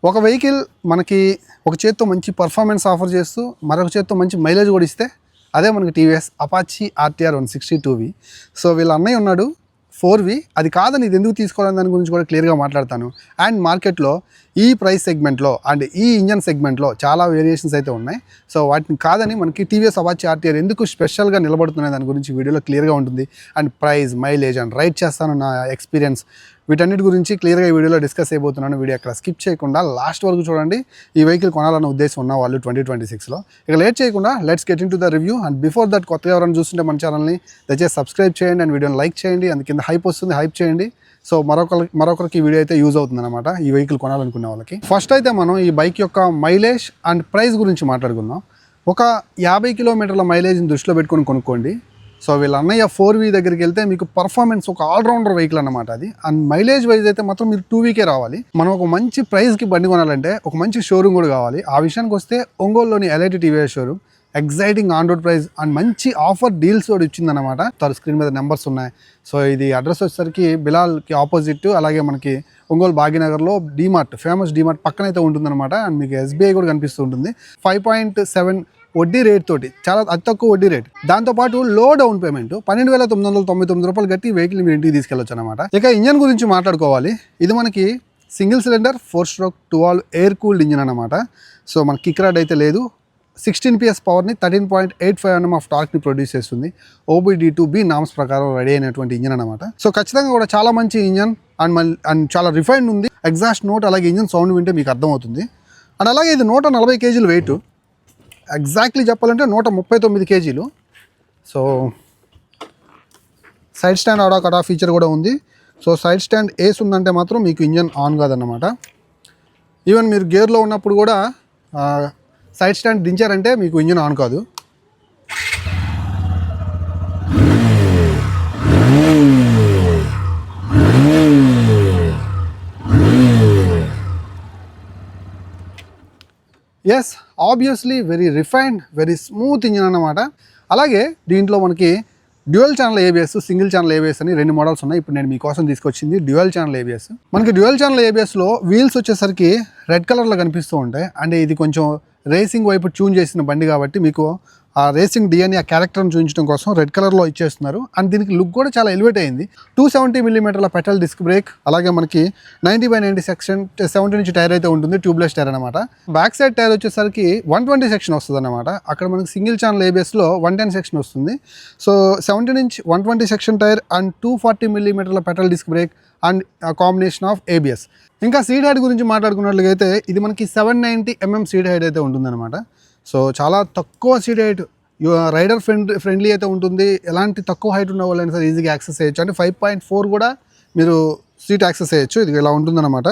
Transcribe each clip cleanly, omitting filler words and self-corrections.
ఒక వెహికల్ మనకి ఒక చేత్తో మంచి పర్ఫార్మెన్స్ ఆఫర్ చేస్తూ మరొక చేత్తో మంచి మైలేజ్ కూడా ఇస్తే అదే మనకి TVS Apache RTR 162V. So వీళ్ళ అన్నయ్య ఉన్నాడు 4V, అది కాదని ఇది ఎందుకు తీసుకోవాలని దాని గురించి కూడా క్లియర్గా మాట్లాడతాను. అండ్ మార్కెట్లో ఈ ప్రైస్ సెగ్మెంట్లో అండ్ ఈ ఇంజన్ సెగ్మెంట్లో చాలా వేరియేషన్స్ అయితే ఉన్నాయి. సో వాటిని కాదని మనకి టీవీఎస్ అపాచీ ఆర్టీఆర్ ఎందుకు స్పెషల్గా నిలబడుతున్నాయి దాని గురించి వీడియోలో క్లియర్గా ఉంటుంది. And price, mileage and ride చేస్తాను నా ఎక్స్పీరియన్స్, వీటన్నిటి గురించి క్లియర్గా ఈ వీడియోలో డిస్కస్ అయిపోతున్నాను. వీడియో అక్కడ స్కిప్ చేయకుండా లాస్ట్ వరకు చూడండి. ఈ వెహికల్ కొనాలన్న ఉద్దేశం ఉన్న వాళ్ళు 2026లో. ఇక లేట్ చేయకుండా let's get in to the review. And before that కొత్తగా ఎవరైనా చూస్తుంటే మన ఛానల్ని దయచేసి సబ్స్క్రైబ్ చేయండి అండ్ వీడియోని లైక్ చేయండి. అందు కింద హైప్ వస్తుంది, హైప్ చేయండి. సో మరొకరికి ఈ వీడియో అయితే యూజ్ అవుతుంది అనమాట ఈ వెహికల్ కొనాలనుకునే వాళ్ళకి. ఫస్ట్ అయితే మనం ఈ బైక్ యొక్క మైలేజ్ అండ్ ప్రైస్ గురించి మాట్లాడుకుందాం. ఒక 50 కిలోమీటర్ల మైలేజ్ని దృష్టిలో పెట్టుకొని కొనుక్కోండి. సో వీళ్ళ అన్నయ్య 4V దగ్గరికి వెళ్తే మీకు పర్ఫార్మెన్స్ ఒక ఆల్రౌండర్ వెహికల్ అనమాట అది. అండ్ మైలేజ్ వైజ్ అయితే మాత్రం మీరు 2Vకే రావాలి. మనం ఒక మంచి ప్రైస్కి బండి కొనాలంటే ఒక మంచి షోరూమ్ కూడా కావాలి. ఆ విషయానికి వస్తే ఒంగోలులోని LIT TVS showroom exciting on road price and మంచి ఆఫర్ డీల్స్ కూడా ఇచ్చిందనమాట. స్క్రీన్ మీద నెంబర్స్ ఉన్నాయి. సో ఇది అడ్రస్ వచ్చేసరికి బిలాల్కి ఆపోజిట్, అలాగే మనకి ఒంగోలు భాగ్యనగర్లో డీమార్ట్, ఫేమస్ డీమార్ట్ పక్కన అయితే ఉంటుందన్నమాట. అండ్ మీకు SBI కూడా కనిపిస్తూ ఉంటుంది. 5.7 వడ్డీ రేట్ తోటి, చాలా అతి తక్కువ వడ్డీ రేట్. దాంతోపాటు లో డౌన్ పేమెంట్ 12,999 రూపాయలు కట్టి వెహికల్ మీరు ఇంటికి తీసుకెళ్ళొచ్చు అనమాట. ఇక ఇంజన్ గురించి మాట్లాడుకోవాలి. ఇది మనకి single cylinder 4-stroke 2-valve air cooled engine అనమాట. సో మన కిక్ రాడ్ అయితే లేదు. 16 PS పవర్ని 13.85 Nm ఆఫ్ టార్క్ని ప్రొడ్యూస్ చేస్తుంది. OBD2B నామ్స్ ప్రకారం రెడీ అయినటువంటి ఇంజన్ అనమాట. సో ఖచ్చితంగా కూడా చాలా మంచి ఇంజన్ అండ్ చాలా రిఫైన్డ్ ఉంది. ఎగ్జాస్ట్ నోట్ అలాగే ఇంజన్ సౌండ్ వింటే మీకు అర్థమవుతుంది. అండ్ అలాగే ఇది 140 kg వెయిట్, ఎగ్జాక్ట్లీ చెప్పాలంటే 139 kg. సో సైడ్ స్టాండ్ ఆడా ఫీచర్ కూడా ఉంది. సో సైడ్ స్టాండ్ ఏస్ ఉందంటే మాత్రం మీకు ఇంజన్ ఆన్ కాదన్నమాట. ఈవెన్ మీరు గేర్లో ఉన్నప్పుడు కూడా సైడ్ స్టాండ్ దించారంటే మీకు ఇంజన్ ఆన్ కాదు. Yes, obviously very refined, very smooth engine అన్నమాట. అలాగే దీంట్లో మనకి dual channel ABS, single channel ABS అని 2 మోడల్స్ ఉన్నాయి. ఇప్పుడు నేను మీకోసం తీసుకొచ్చింది డ్యూయల్ ఛానల్ ABS. మనకి డ్యూయల్ ఛానల్ ABSలో వీల్స్ వచ్చేసరికి రెడ్ కలర్లో కనిపిస్తూ ఉంటాయి. అంటే ఇది కొంచెం రేసింగ్ వైపు ట్యూన్ చేసిన బండి కాబట్టి మీకు ఆ రేసింగ్ DNA ఆ క్యారెక్టర్ని చూపించడం కోసం రెడ్ కలర్లో ఇచ్చేస్తున్నారు. అండ్ దీనికి లుక్ కూడా చాలా ఎలివేట్ అయింది. 270mm పెటల్ డిస్క్ బ్రేక్, అలాగే మనకి 90/90 సెక్షన్ 70 ఇంచ్ టైర్ అయితే ఉంటుంది, ట్యూబ్లెస్ టైర్ అనమాట. బ్యాక్ సైడ్ టైర్ వచ్చేసరికి 120 సెక్షన్ వస్తుంది అనమాట. అక్కడ మనకి సింగిల్ ఛానల్ ABSలో 110 సెక్షన్ వస్తుంది. So 17 inch 120 section tyre and 240mm petal disc brake and combination of ABS. ఇంకా సీట్ హైట్ గురించి మాట్లాడుకున్నట్లయితే ఇది మనకి 790mm సీట్ హైట్ అయితే ఉంటుందన్నమాట. సో చాలా తక్కువ సీట్ హైట్, రైడర్ ఫ్రెండ్లీ అయితే ఉంటుంది. ఎలాంటి తక్కువ హైట్ ఉన్న వాళ్ళైనా సరే ఈజీగా యాక్సెస్ చేయొచ్చు. అంటే 5.4 కూడా మీరు సీట్ యాక్సెస్ చేయొచ్చు. ఇది ఇలా ఉంటుందన్నమాట.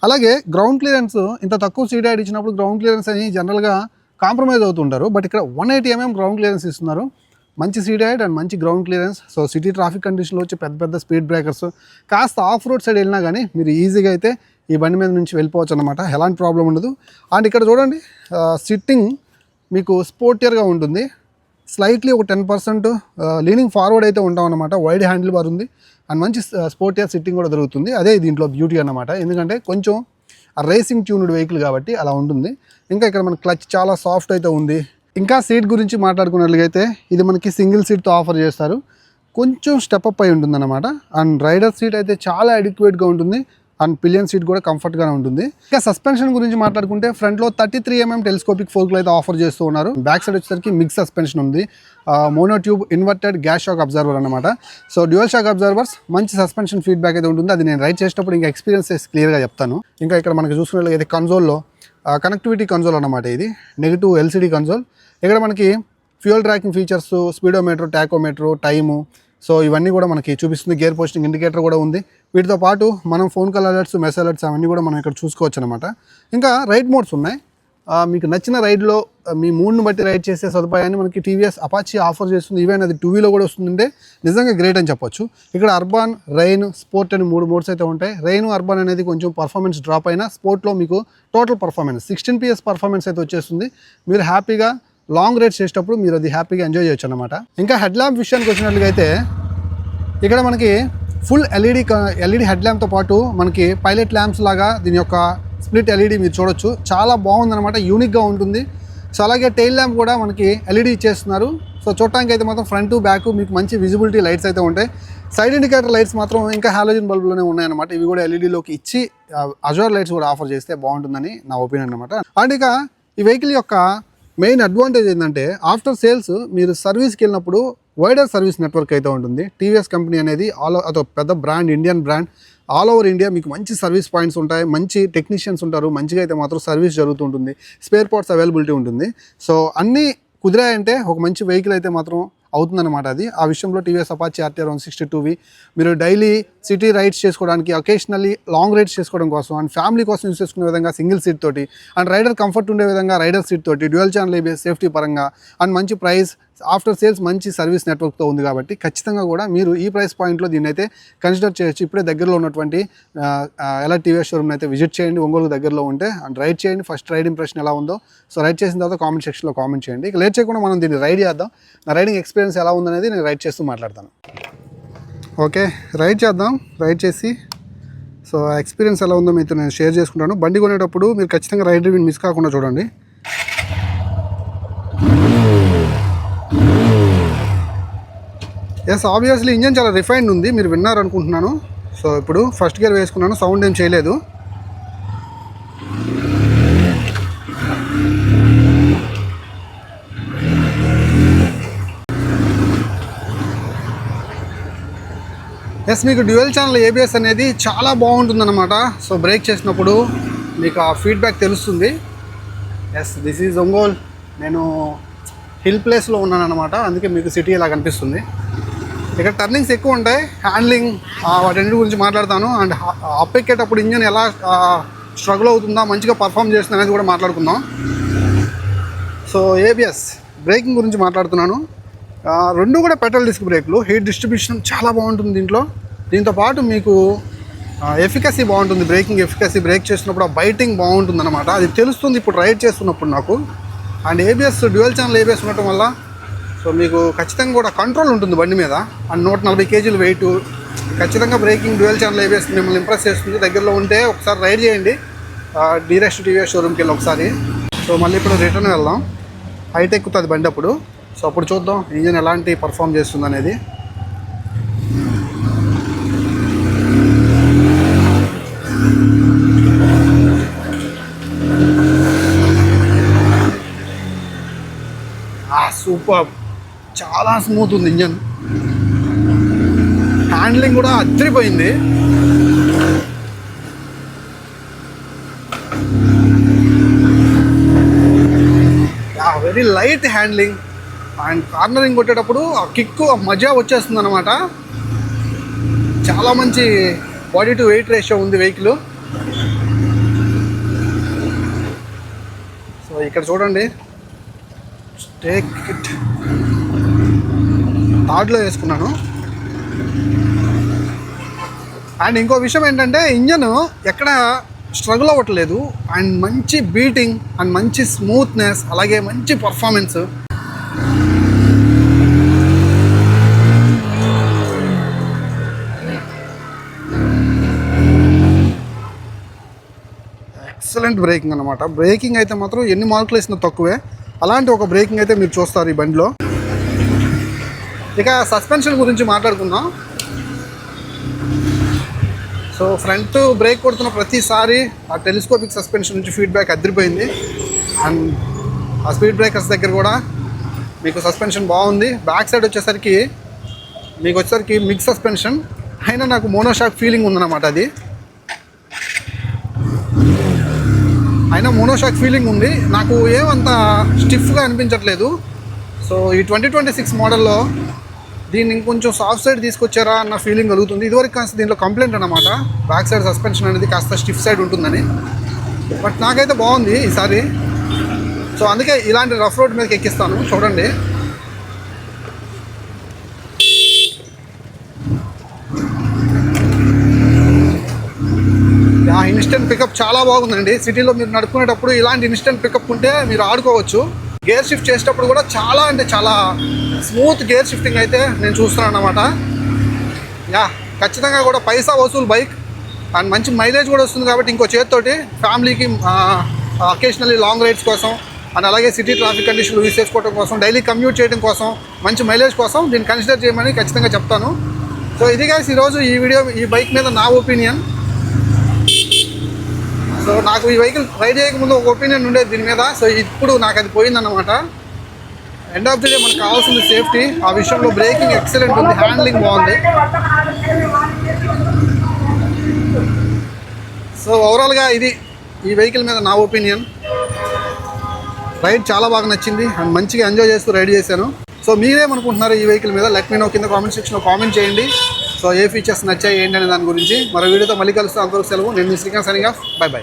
అలాగే గ్రౌండ్ క్లియరెన్స్, ఇంత తక్కువ సీట్ హైట్ ఇచ్చినప్పుడు గ్రౌండ్ క్లియరెన్స్ అని జనరల్గా కాంప్రమైజ్ అవుతుంటారు. బట్ ఇక్కడ 180mm గ్రౌండ్ క్లియరెన్స్ ఇస్తున్నారు. మంచి సీట్ హైట్ అండ్ మంచి ground clearance. So city traffic కండిషన్లో వచ్చి పెద్ద స్పీడ్ బ్రేకర్స్, కాస్త ఆఫ్ రోడ్ సైడ్ వెళ్ళినా కానీ మీరు ఈజీగా అయితే ఈ బండి మీద నుంచి వెళ్ళిపోవచ్చు అనమాట. ఎలాంటి ప్రాబ్లం ఉండదు. అండ్ ఇక్కడ చూడండి, సిట్టింగ్ మీకు స్పోర్టియర్గా ఉంటుంది. స్లైట్లీ ఒక 10% లీనింగ్ ఫార్వర్డ్ అయితే ఉంటాం అనమాట. వైడ్ హ్యాండిల్ బార్ ఉంది అండ్ మంచి స్పోర్టియర్ సిట్టింగ్ కూడా దొరుకుతుంది. అదే దీంట్లో బ్యూటీ అన్నమాట. ఎందుకంటే కొంచెం రేసింగ్ ట్యూన్డ్ వెహికల్ కాబట్టి అలా ఉంటుంది. ఇంకా ఇక్కడ మన క్లచ్ చాలా సాఫ్ట్ అయితే ఉంది. ఇంకా సీట్ గురించి మాట్లాడుకున్నట్లయితే ఇది మనకి సింగిల్ సీట్తో ఆఫర్ చేస్తారు. కొంచెం స్టెప్ అప్ అయి ఉంటుందన్నమాట. అండ్ రైడర్ సీట్ అయితే చాలా అడిక్వేట్గా ఉంటుంది అండ్ పిలియన్ సీట్ కూడా కంఫర్ట్గానే ఉంటుంది. ఇంకా సస్పెన్షన్ గురించి మాట్లాడుకుంటే ఫ్రంట్లో 33mm టెలిస్కోపిక్ ఫోర్క్లు అయితే ఆఫర్ చేస్తూ ఉన్నారు. బ్యాక్ సైడ్ వచ్చేసరికి మిక్స్ సస్పెన్షన్ ఉంది. మోనోట్యూబ్ ఇన్వర్టెడ్ గ్యాస్ షాక్ అబ్జర్వర్ అనమాట. సో డ్యూయల్ షాక్ అబ్జర్వర్స్, మంచి సస్పెన్షన్ ఫీడ్బ్యాక్ అయితే ఉంటుంది. అది నేను రైడ్ చేసేటప్పుడు ఇంకా ఎక్స్పీరియన్సెస్ క్లియర్గా చెప్తాను. ఇంకా ఇక్కడ మనకి చూసుకున్నట్లయితే కన్సోల్లో కనెక్టివిటీ కన్సోల్ అనమాట. ఇది నెగిటివ్ LCD కన్సోల్. ఇక్కడ మనకి fuel tracking features, speedometer, tachometer, time, so ఇవన్నీ కూడా మనకి చూపిస్తుంది. గేర్ పోస్టింగ్ ఇండికేటర్ కూడా ఉంది. వీటితో పాటు మనం phone call alerts, message alerts అవన్నీ కూడా మనం ఇక్కడ చూసుకోవచ్చు అనమాట. ఇంకా రైడ్ మోడ్స్ ఉన్నాయి. మీకు నచ్చిన రైడ్లో మీ మూడ్ని బట్టి రైడ్ చేసే సదుపాయాన్ని మనకి టీవీఎస్ అపాచీ ఆఫర్ చేస్తుంది. ఈవెన్ అది 2Vలో కూడా వస్తుందంటే నిజంగా గ్రేట్ అని చెప్పొచ్చు. ఇక్కడ అర్బాన్, రైన్, స్పోర్ట్ అని 3 మోడ్స్ అయితే ఉంటాయి. రైన్, అర్బాన్ అనేది కొంచెం పర్ఫార్మెన్స్ డ్రాప్ అయినా స్పోర్ట్లో మీకు టోటల్ పర్ఫార్మెన్స్ 16 PS పర్ఫార్మెన్స్ అయితే వచ్చేస్తుంది. మీరు హ్యాపీగా లాంగ్ రైడ్స్ చేసేటప్పుడు మీరు అది హ్యాపీగా ఎంజాయ్ చేయొచ్చు అనమాట. ఇంకా హెడ్ ల్యాంప్ విషయానికి వచ్చినట్లయితే ఇక్కడ మనకి ఫుల్ ఎల్ఈడి హెడ్ ల్యాంప్తో పాటు మనకి పైలట్ ల్యాంప్స్ లాగా దీని యొక్క స్ప్లిట్ ఎల్ఈడి మీరు చూడొచ్చు, చాలా బాగుందన్నమాట, యూనిక్గా ఉంటుంది. సో అలాగే టెయిల్ ల్యాంప్ కూడా మనకి ఎల్ఈడి ఇచ్చేస్తున్నారు. సో చూడటానికి అయితే మాత్రం ఫ్రంట్ బ్యాక్ మీకు మంచి విజిబిలిటీ లైట్స్ అయితే ఉంటాయి. సైడ్ ఇండికేటర్ లైట్స్ మాత్రం ఇంకా హాలోజన్ బల్బులోనే ఉన్నాయన్నమాట. ఇవి కూడా ఎల్ఈడిలోకి ఇచ్చి అజోర్ లైట్స్ కూడా ఆఫర్ చేస్తే బాగుంటుందని నా ఒపీనియన్ అనమాట. అండ్ ఇక ఈ వెహికల్ యొక్క మెయిన్ అడ్వాంటేజ్ ఏంటంటే ఆఫ్టర్ సేల్స్ మీరు సర్వీస్కి వెళ్ళినప్పుడు వైడర్ సర్వీస్ నెట్వర్క్ అయితే ఉంటుంది. టీవీఎస్ కంపెనీ అనేది అదొక పెద్ద brand, Indian brand. All over India మీకు మంచి సర్వీస్ పాయింట్స్ ఉంటాయి, మంచి టెక్నీషియన్స్ ఉంటారు, మంచిగా అయితే మాత్రం సర్వీస్ జరుగుతుంటుంది, స్పేర్ పార్ట్స్ అవైలబిలిటీ ఉంటుంది. సో అన్నీ కుదిరాయంటే ఒక మంచి వెహికల్ అయితే మాత్రం అవుతుందన్నమాట. అది ఆ విషయంలో టీవీఎస్ అపాచీ ఆర్టీఆర్ 162V మీరు డైలీ సిటీ రైడ్స్ చేసుకోవడానికి, అకేషనల్లీ లాంగ్ రైడ్స్ చేసుకోవడం కోసం అండ్ ఫ్యామిలీ కోసం యూస్ చేసుకునే విధంగా సింగిల్ సీట్ తోటి అండ్ రైడర్ కంఫర్ట్ ఉండే విధంగా రైడర్ సీట్ తోటి డ్యూయల్ ఛానల్ ఏబిఎస్ సేఫ్టీ పరంగా అండ్ మంచి ప్రైస్, ఆఫ్టర్ సేల్స్ మంచి సర్వీస్ నెట్వర్క్తో ఉంది కాబట్టి ఖచ్చితంగా కూడా మీరు ఈ ప్రైస్ పాయింట్లో దీన్ని అయితే కన్సిడర్ చేయొచ్చు. ఇప్పుడే దగ్గరలో ఉన్నటువంటి ఎలా టీవీఎస్ షోరూమ్ని అయితే విజిట్ చేయండి, ఒంగోలు దగ్గరలో ఉంటే, అండ్ రైడ్ చేయండి. ఫస్ట్ రైడ్ ఇంప్రెషన్ ఎలా ఉందో సో రైడ్ చేసిన తర్వాత కామెంట్ సెక్షన్లో కామెంట్ చేయండి. ఇక లేట్ చేయకుండా మనం దీన్ని రైడ్ చేద్దాం. నా రైడింగ్ ఎక్స్పీరియన్స్ ఎలా ఉందనేది నేను రైడ్ చేస్తూ మాట్లాడతాను. ఓకే, రైడ్ చేద్దాం. రైడ్ చేసి సో ఎక్స్పీరియన్స్ ఎలా ఉందో మీతో నేను షేర్ చేసుకుంటాను. బండి కొనేటప్పుడు మీరు ఖచ్చితంగా రైడ్ రివ్యూని మిస్ కాకుండా చూడండి. ఎస్, ఆబ్వియస్లీ ఇంజన్ చాలా రిఫైన్డ్ ఉంది, మీరు విన్నారనుకుంటున్నాను. సో ఇప్పుడు ఫస్ట్ గేర్ వేసుకున్నాను, సౌండ్ ఏం చేయలేదు. ఎస్, మీకు డ్యూయల్ ఛానల్ ఏబిఎస్ అనేది చాలా బాగుంటుందన్నమాట. సో బ్రేక్ చేసినప్పుడు మీకు ఆ ఫీడ్బ్యాక్ తెలుస్తుంది. Yes, this is Ongole. నేను హిల్ ప్లేస్లో ఉన్నాను అనమాట, అందుకే మీకు సిటీ ఇలా కనిపిస్తుంది. ఇక్కడ టర్నింగ్స్ ఎక్కువ ఉంటాయి, హ్యాండ్లింగ్ వాటన్నిటి గురించి మాట్లాడతాను. అండ్ అప్ ఎక్కేటప్పుడు ఇంజన్ ఎలా స్ట్రగుల్ అవుతుందా, మంచిగా పర్ఫామ్ చేస్తుంది అనేది కూడా మాట్లాడుకుందాం. సో ఏబిఎస్ బ్రేకింగ్ గురించి మాట్లాడుతున్నాను. రెండు కూడా పెట్రోల్ డిస్క్ బ్రేక్లు, హీట్ డిస్ట్రిబ్యూషన్ చాలా బాగుంటుంది దీంతో పాటు మీకు ఎఫికసీ బాగుంటుంది, బ్రేకింగ్ ఎఫికసీ. బ్రేక్ చేసినప్పుడు ఆ బైటింగ్ బాగుంటుంది అనమాట, అది తెలుస్తుంది ఇప్పుడు రైడ్ చేస్తున్నప్పుడు నాకు. And ABS dual channel ABS ఉండటం వల్ల సో మీకు ఖచ్చితంగా కూడా కంట్రోల్ ఉంటుంది బండి మీద. అండ్ 140 kg వెయిట్, ఖచ్చితంగా బ్రేకింగ్ డ్యూయల్ ఛానల్ ఏబిఎస్ మిమ్మల్ని ఇంప్రెస్ చేస్తుంది. దగ్గరలో ఉంటే ఒకసారి రైడ్ చేయండి, డీరెస్ట్ టీవీఎస్ షోరూమ్కి వెళ్ళి ఒకసారి. సో మళ్ళీ ఇప్పుడు రిటర్న్ వెళ్దాం, హైట్ ఎక్కుతుంది బండి అప్పుడు. సో అప్పుడు చూద్దాం ఇంజన్ ఎలాంటి పర్ఫామ్ చేస్తుంది అనేది. సూపర్, చాలా స్మూత్ ఉంది ఇంజన్, హ్యాండ్లింగ్ కూడా అదిరిపోయింది. Very light handling and cornering కొట్టేటప్పుడు ఆ కిక్, ఆ మజా వచ్చేస్తుంది అనమాట. చాలా మంచి బాడీ టు వెయిట్ రేషియో ఉంది వెహికల్. సో ఇక్కడ చూడండి, టేక్ ఇట్ థర్డ్లో వేసుకున్నాను. అండ్ ఇంకో విషయం ఏంటంటే ఇంజన్ ఎక్కడ స్ట్రగుల్ అవ్వట్లేదు, అండ్ మంచి బీటింగ్ అండ్ మంచి స్మూత్నెస్, అలాగే మంచి పర్ఫార్మెన్స్. ఎక్సలెంట్ బ్రేకింగ్ అనమాట. బ్రేకింగ్ అయితే మాత్రం ఎన్ని మార్కులు వేసినా తక్కువే, అలాంటి ఒక బ్రేకింగ్ అయితే మీరు చూస్తారు ఈ బండిలో. ఇక సస్పెన్షన్ గురించి మాట్లాడుకుందాం. సో ఫ్రంట్ బ్రేక్ కొడుతున్న ప్రతిసారి ఆ టెలిస్కోపిక్ సస్పెన్షన్ నుంచి ఫీడ్బ్యాక్ అదిరిపోయింది. అండ్ ఆ స్పీడ్ బ్రేకర్స్ దగ్గర కూడా మీకు సస్పెన్షన్ బాగుంది. బ్యాక్ సైడ్ వచ్చేసరికి మిక్స్ సస్పెన్షన్ అయినా నాకు మోనోషాక్ ఫీలింగ్ ఉందన్నమాట. అది అయినా మోనోషాక్ ఫీలింగ్ ఉంది, నాకు ఏమంత స్టిఫ్గా అనిపించట్లేదు. సో ఈ 2026 మోడల్లో దీన్ని ఇంకొంచెం సాఫ్ట్ సైడ్ తీసుకొచ్చారా అన్న ఫీలింగ్ కలుగుతుంది. ఇదివరకు కాస్త దీంట్లో కంప్లైంట్ అనమాట, బ్యాక్ సైడ్ సస్పెన్షన్ అనేది కాస్త స్టిఫ్ సైడ్ ఉంటుందని. బట్ నాకైతే బాగుంది ఈసారి. సో అందుకే ఇలాంటి రఫ్ రోడ్ మీదకి ఎక్కిస్తాను. చూడండి, ఆ ఇన్స్టెంట్ పికప్ చాలా బాగుందండి. సిటీలో మీరు నడుపుకునేటప్పుడు ఇలాంటి ఇన్స్టెంట్ పికప్ ఉంటే మీరు ఆడుకోవచ్చు. గేర్ షిఫ్ట్ చేసేటప్పుడు కూడా చాలా అంటే చాలా స్మూత్ గేర్ షిఫ్టింగ్ అయితే నేను చూస్తున్నాను అన్నమాట. ఖచ్చితంగా కూడా పైసా వసూలు బైక్. అండ్ మంచి మైలేజ్ కూడా వస్తుంది కాబట్టి ఇంకో చేతితోటి ఫ్యామిలీకి అకేషనల్లీ లాంగ్ రైడ్స్ కోసం అండ్ అలాగే సిటీ ట్రాఫిక్ కండిషన్లు యూస్ చేసుకోవడం కోసం డైలీ కమ్యూట్ చేయడం కోసం మంచి మైలేజ్ కోసం దీన్ని కన్సిడర్ చేయమని ఖచ్చితంగా చెప్తాను. సో ఇది guys ఈరోజు ఈ వీడియో ఈ బైక్ మీద నా ఒపీనియన్. సో నాకు ఈ వెహికల్ రైడ్ చేయకముందు ఒక ఒపీనియన్ ఉండేది దీని మీద. సో ఇప్పుడు నాకు అది పోయిందన్నమాట. ఎండ్ ఆఫ్ ది డే మనకు కావాల్సింది సేఫ్టీ. ఆ విషయంలో బ్రేకింగ్ ఎక్సలెంట్ ఉంది, హ్యాండ్లింగ్ బాగుంది. సో ఓవరాల్గా ఇది ఈ వెహికల్ మీద నా ఒపీనియన్. రైడ్ చాలా బాగా నచ్చింది అండ్ మంచిగా ఎంజాయ్ చేస్తూ రైడ్ చేశాను. సో మీరేమనుకుంటున్నారు ఈ వెహికల్ మీద? లెట్ మీ నో కింద కామెంట్ సెక్షన్లో కామెంట్ చేయండి. సో ఏ ఫీచర్స్ నచ్చాయి ఏంటి అనే దాని గురించి మరో వీడియోతో మళ్ళీ కలుస్తాను. అంతవరకు సెలవు. నేను మీ Srikanth signing off. Bye by.